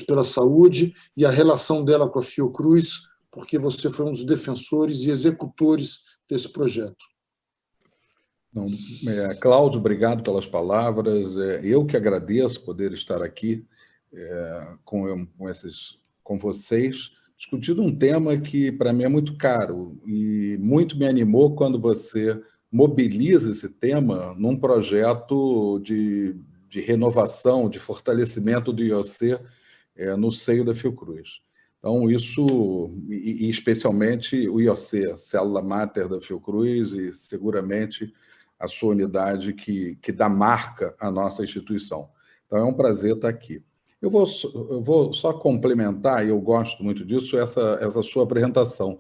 pela Saúde e a relação dela com a Fiocruz, porque você foi um dos defensores e executores desse projeto. Não, Cláudio, obrigado pelas palavras. Eu que agradeço poder estar aqui com vocês, discutindo um tema que, para mim, é muito caro e muito me animou quando você mobiliza esse tema num projeto de renovação, de fortalecimento do IOC no seio da Fiocruz. Então, isso, e especialmente o IOC, célula máter da Fiocruz, e seguramente a sua unidade que dá marca à nossa instituição. Então, é um prazer estar aqui. Eu vou só complementar, e eu gosto muito disso, essa sua apresentação,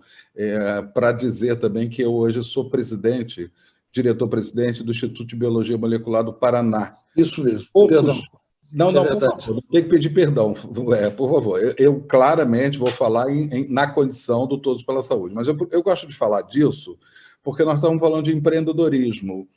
para dizer também que eu hoje sou diretor-presidente do Instituto de Biologia Molecular do Paraná. Isso mesmo, perdão. Não, por favor, tem que pedir perdão, por favor. Eu claramente vou falar na condição do Todos pela Saúde, mas eu gosto de falar disso porque nós estamos falando de empreendedorismo.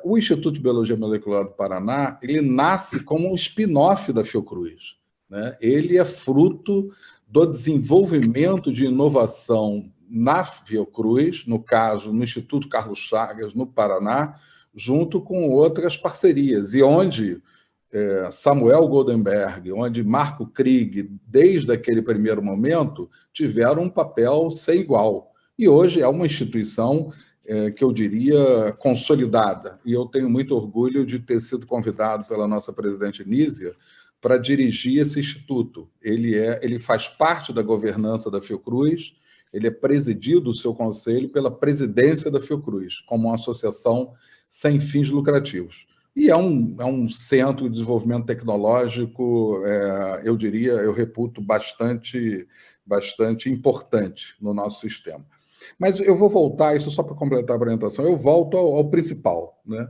O Instituto de Biologia Molecular do Paraná, ele nasce como um spin-off da Fiocruz, né? Ele é fruto do desenvolvimento de inovação na Fiocruz, no caso, no Instituto Carlos Chagas, no Paraná, junto com outras parcerias, e onde Samuel Goldenberg, onde Marco Krieg, desde aquele primeiro momento, tiveram um papel sem igual. E hoje é uma instituição que eu diria consolidada. E eu tenho muito orgulho de ter sido convidado pela nossa presidente Nízia para dirigir esse instituto. Ele faz parte da governança da Fiocruz, ele é presidido, o seu conselho, pela presidência da Fiocruz, como uma associação sem fins lucrativos. E é um centro de desenvolvimento tecnológico, eu diria, eu reputo bastante importante no nosso sistema. Mas eu vou voltar, isso só para completar a apresentação, eu volto ao principal, né?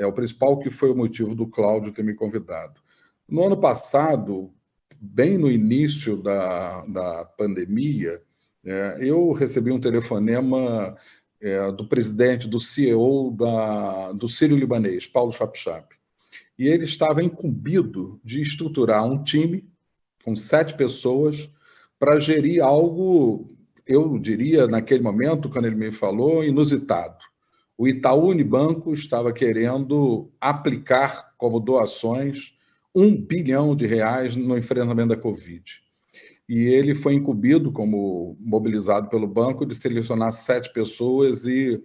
O principal que foi o motivo do Cláudio ter me convidado. No ano passado, bem no início da pandemia, eu recebi um telefonema do presidente, do CEO do Sírio-Libanês, Paulo Chapchap. E ele estava incumbido de estruturar um time com 7 pessoas para gerir algo, eu diria, naquele momento, quando ele me falou, inusitado. O Itaú Unibanco estava querendo aplicar como doações R$1 bilhão no enfrentamento da Covid. E ele foi incumbido, como mobilizado pelo banco, de selecionar 7 pessoas e,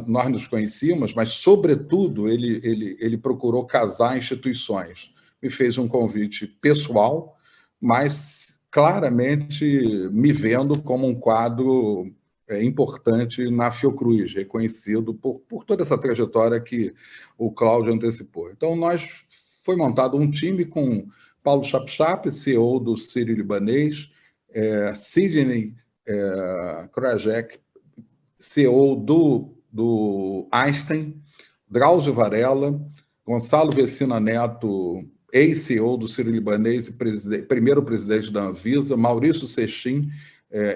nós nos conhecíamos, mas, sobretudo, ele procurou casar instituições. Me fez um convite pessoal, mas claramente me vendo como um quadro importante na Fiocruz, reconhecido por toda essa trajetória que o Cláudio antecipou. Então, foi montado um time com Paulo Chapchap, CEO do Sírio-Libanês, Sidney Krajek, CEO do Einstein, Drauzio Varela, Gonçalo Vecina Neto, ex-CEO do Sírio-Libanês e primeiro presidente da Anvisa, Maurício Sechin,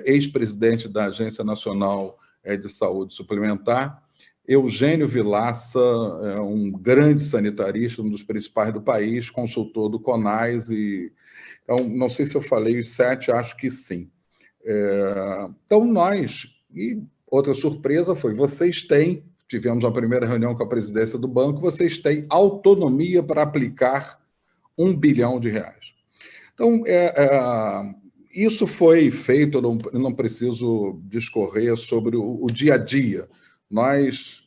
ex-presidente da Agência Nacional de Saúde Suplementar, Eugênio Vilaça, um grande sanitarista, um dos principais do país, consultor do CONAS. Então, não sei se eu falei os 7, acho que sim. Então, e outra surpresa foi, tivemos uma primeira reunião com a presidência do banco, vocês têm autonomia para aplicar R$1 bilhão. Então, isso foi feito, eu não preciso discorrer sobre o dia a dia. Nós,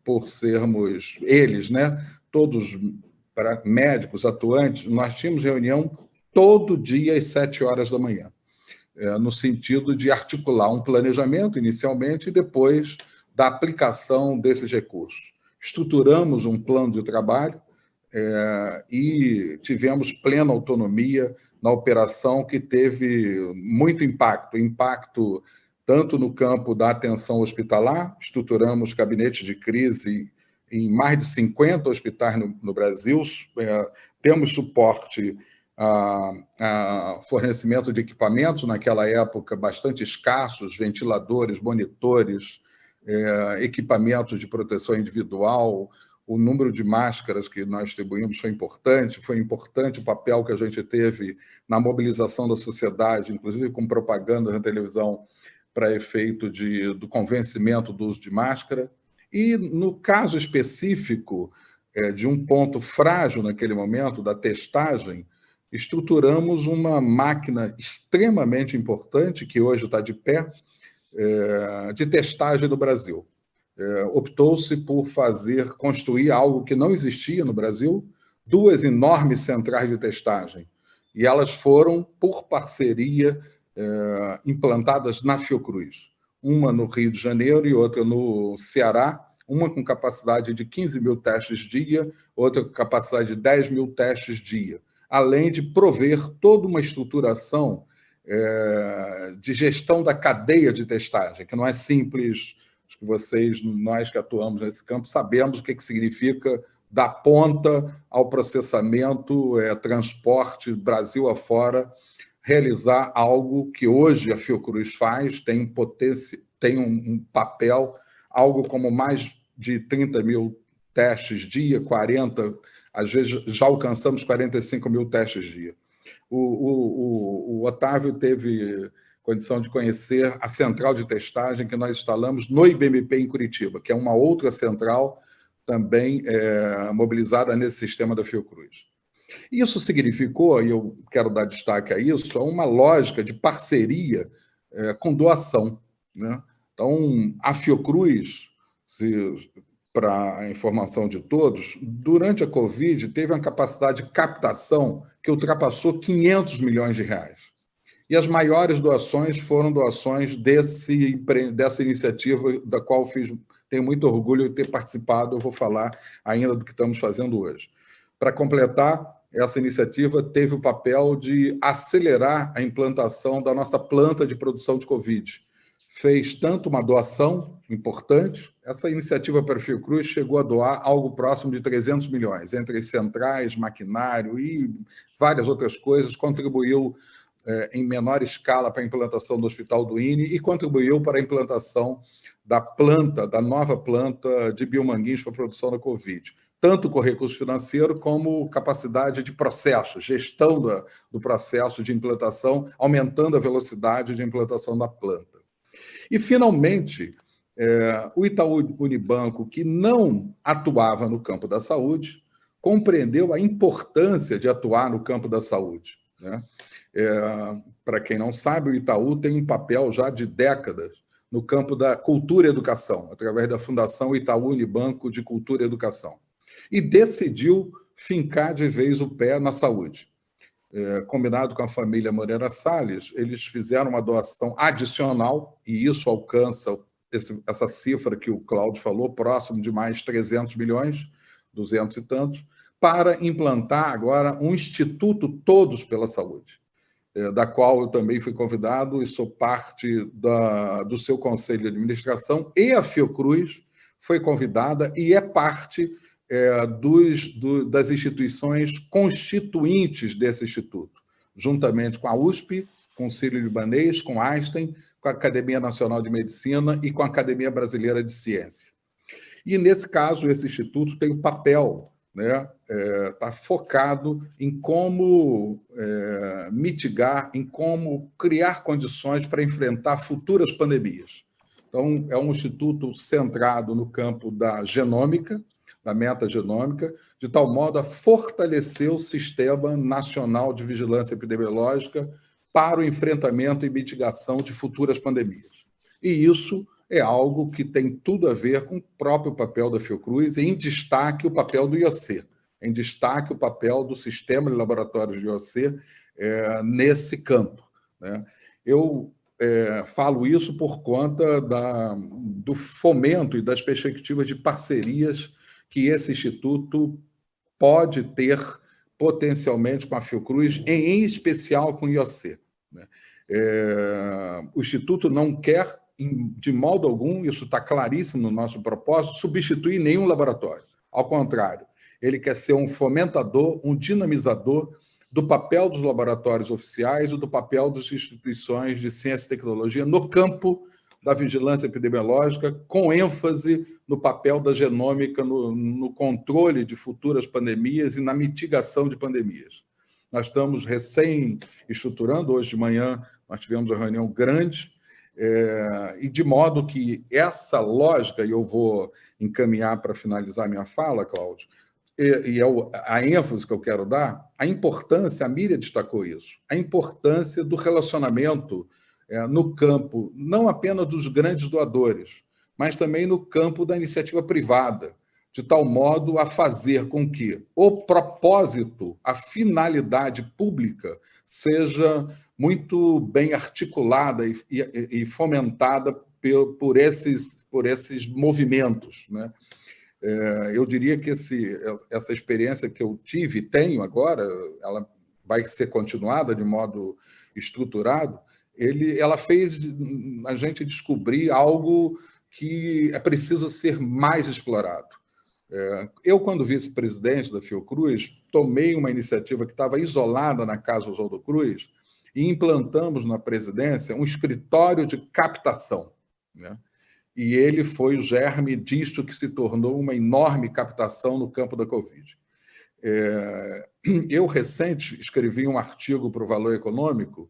por sermos eles, né, todos médicos atuantes, nós tínhamos reunião todo dia às 7 horas da manhã, no sentido de articular um planejamento inicialmente e depois da aplicação desses recursos. Estruturamos um plano de trabalho e tivemos plena autonomia na operação, que teve muito impacto tanto no campo da atenção hospitalar, estruturamos gabinetes de crise em mais de 50 hospitais no Brasil, temos suporte a fornecimento de equipamentos, naquela época bastante escassos, ventiladores, monitores, equipamentos de proteção individual, o número de máscaras que nós distribuímos foi importante o papel que a gente teve na mobilização da sociedade, inclusive com propaganda na televisão para efeito do convencimento do uso de máscara. E, no caso específico de um ponto frágil naquele momento, da testagem, estruturamos uma máquina extremamente importante, que hoje está de pé, de testagem no Brasil. Optou-se por construir algo que não existia no Brasil, 2 enormes centrais de testagem, e elas foram, por parceria, implantadas na Fiocruz. Uma no Rio de Janeiro e outra no Ceará, uma com capacidade de 15 mil testes dia, outra com capacidade de 10 mil testes dia, além de prover toda uma estruturação de gestão da cadeia de testagem, que não é simples. Acho que nós que atuamos nesse campo, sabemos o que significa da ponta ao processamento, transporte, Brasil afora, realizar algo que hoje a Fiocruz faz, tem um papel, algo como mais de 30 mil testes dia, 40, às vezes já alcançamos 45 mil testes dia. O Otávio teve condição de conhecer a central de testagem que nós instalamos no IBMP em Curitiba, que é uma outra central também mobilizada nesse sistema da Fiocruz. Isso significou, e eu quero dar destaque a isso, uma lógica de parceria com doação, né? Então, a Fiocruz, para a informação de todos, durante a Covid, teve uma capacidade de captação que ultrapassou 500 milhões de reais. E as maiores doações foram doações dessa iniciativa, da qual tenho muito orgulho de ter participado. Eu vou falar ainda do que estamos fazendo hoje. Para completar, essa iniciativa teve o papel de acelerar a implantação da nossa planta de produção de Covid. Fez tanto uma doação importante, essa iniciativa para a Fiocruz chegou a doar algo próximo de 300 milhões, entre centrais, maquinário e várias outras coisas, contribuiu em menor escala para a implantação do Hospital do INE e contribuiu para a implantação da nova planta de Biomanguins para a produção da Covid, tanto com recurso financeiro como capacidade de processo, gestão do processo de implantação, aumentando a velocidade de implantação da planta. E, finalmente, o Itaú Unibanco, que não atuava no campo da saúde, compreendeu a importância de atuar no campo da saúde, né? Para quem não sabe, o Itaú tem um papel já de décadas no campo da cultura e educação, através da Fundação Itaú Unibanco de Cultura e Educação, e decidiu fincar de vez o pé na saúde. Combinado com a família Moreira Salles, eles fizeram uma doação adicional, e isso alcança essa cifra que o Cláudio falou, próximo de mais 300 milhões, 200 e tantos, para implantar agora um Instituto Todos pela Saúde, da qual eu também fui convidado e sou parte do seu conselho de administração, e a Fiocruz foi convidada e é parte das instituições constituintes desse instituto, juntamente com a USP, com o Sírio-Libanês, com a Einstein, com a Academia Nacional de Medicina e com a Academia Brasileira de Ciência. E, nesse caso, esse instituto tem o papel, está focado em como mitigar, em como criar condições para enfrentar futuras pandemias. Então, é um instituto centrado no campo da genômica, da metagenômica, de tal modo a fortalecer o Sistema Nacional de Vigilância Epidemiológica para o enfrentamento e mitigação de futuras pandemias. E isso é algo que tem tudo a ver com o próprio papel da Fiocruz, e em destaque o papel do IOC, em destaque o papel do Sistema de Laboratórios de IOC nesse campo, né? Eu falo isso por conta do fomento e das perspectivas de parcerias que esse instituto pode ter potencialmente com a Fiocruz, em especial com o IOC, né? O instituto não quer, de modo algum, isso está claríssimo no nosso propósito, substituir nenhum laboratório. Ao contrário, ele quer ser um fomentador, um dinamizador do papel dos laboratórios oficiais e do papel das instituições de ciência e tecnologia no campo da vigilância epidemiológica, com ênfase no papel da genômica no controle de futuras pandemias e na mitigação de pandemias. Nós estamos recém-estruturando, hoje de manhã nós tivemos uma reunião grande, e de modo que essa lógica, e eu vou encaminhar para finalizar minha fala, Cláudio, e a ênfase que eu quero dar, a importância, a Miriam destacou isso, a importância do relacionamento no campo, não apenas dos grandes doadores, mas também no campo da iniciativa privada, de tal modo a fazer com que o propósito, a finalidade pública seja muito bem articulada e fomentada por esses movimentos, né? Eu diria que essa experiência que eu tive e tenho agora, ela vai ser continuada de modo estruturado, ela fez a gente descobrir algo que é preciso ser mais explorado. Eu, quando vice-presidente da Fiocruz, tomei uma iniciativa que estava isolada na Casa Oswaldo Cruz e implantamos na presidência um escritório de captação, né? E ele foi o germe disto que se tornou uma enorme captação no campo da Covid. Eu, recente, escrevi um artigo para o Valor Econômico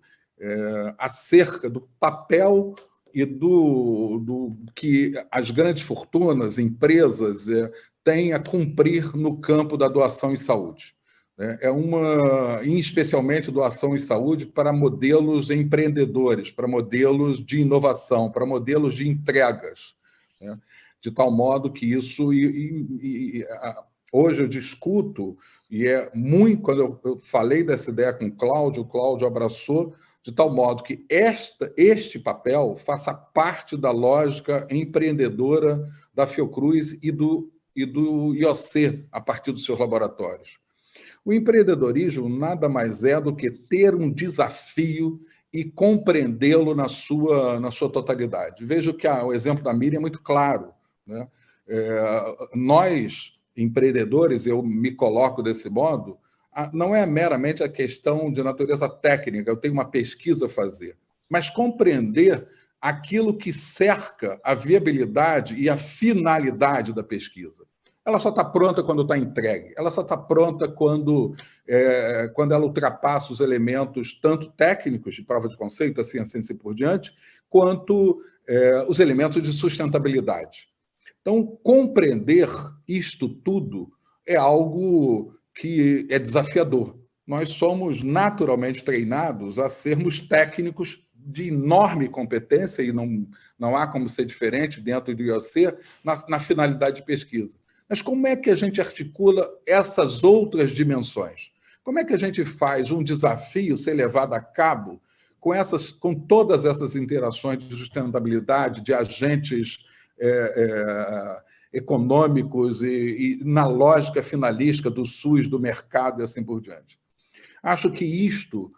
acerca do papel e do que as grandes fortunas, empresas, têm a cumprir no campo da doação em saúde. Especialmente doação em saúde para modelos empreendedores, para modelos de inovação, para modelos de entregas, né? De tal modo que isso... hoje eu discuto, e é muito... Quando eu falei dessa ideia com o Cláudio abraçou, de tal modo que este papel faça parte da lógica empreendedora da Fiocruz e do IOC, a partir dos seus laboratórios. O empreendedorismo nada mais é do que ter um desafio e compreendê-lo na sua totalidade. Vejo que o exemplo da Miriam é muito claro, né? Nós, empreendedores, eu me coloco desse modo, não é meramente a questão de natureza técnica, eu tenho uma pesquisa a fazer, mas compreender aquilo que cerca a viabilidade e a finalidade da pesquisa. Ela só está pronta quando está entregue. Ela só está pronta quando ela ultrapassa os elementos tanto técnicos de prova de conceito, assim por diante, quanto os elementos de sustentabilidade. Então, compreender isto tudo é algo que é desafiador. Nós somos naturalmente treinados a sermos técnicos de enorme competência, e não há como ser diferente dentro do IOC, na finalidade de pesquisa. Mas como é que a gente articula essas outras dimensões? Como é que a gente faz um desafio ser levado a cabo com todas essas interações de sustentabilidade, de agentes econômicos e na lógica finalística do SUS, do mercado e assim por diante? Acho que isto,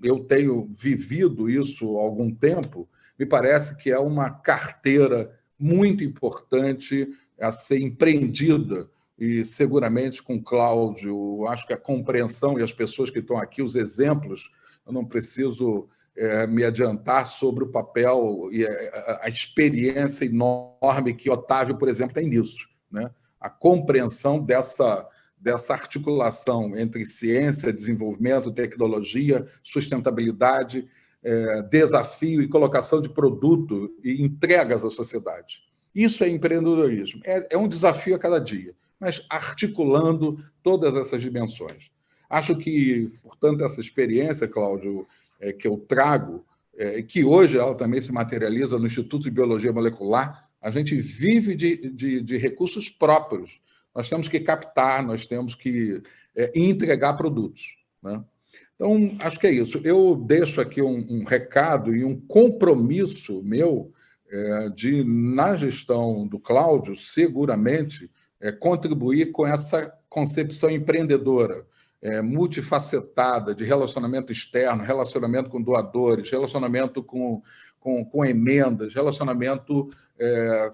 eu tenho vivido isso há algum tempo, me parece que é uma carteira muito importante a ser empreendida, e seguramente com Cláudio, acho que a compreensão e as pessoas que estão aqui, os exemplos, eu não preciso me adiantar sobre o papel e a experiência enorme que Otávio, por exemplo, tem nisso, né? A compreensão dessa articulação entre ciência, desenvolvimento, tecnologia, sustentabilidade, desafio e colocação de produto e entregas à sociedade. Isso é empreendedorismo. É um desafio a cada dia, mas articulando todas essas dimensões. Acho que, portanto, essa experiência, Cláudio, que eu trago, que hoje ela também se materializa no Instituto de Biologia Molecular, a gente vive de recursos próprios. Nós temos que captar, nós temos que entregar produtos, né? Então, acho que é isso. Eu deixo aqui um recado e um compromisso meu de, na gestão do Cláudio, seguramente, contribuir com essa concepção empreendedora, multifacetada, de relacionamento externo, relacionamento com doadores, relacionamento com emendas, relacionamento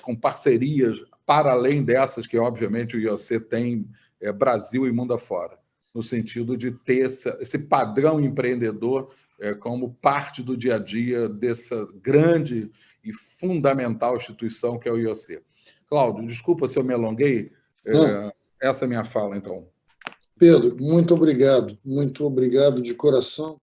com parcerias, para além dessas que, obviamente, o IOC tem Brasil e mundo afora, no sentido de ter esse padrão empreendedor como parte do dia a dia dessa grande e fundamental instituição que é o IOC. Cláudio, desculpa se eu me alonguei, essa é a minha fala, então. Pedro, muito obrigado de coração.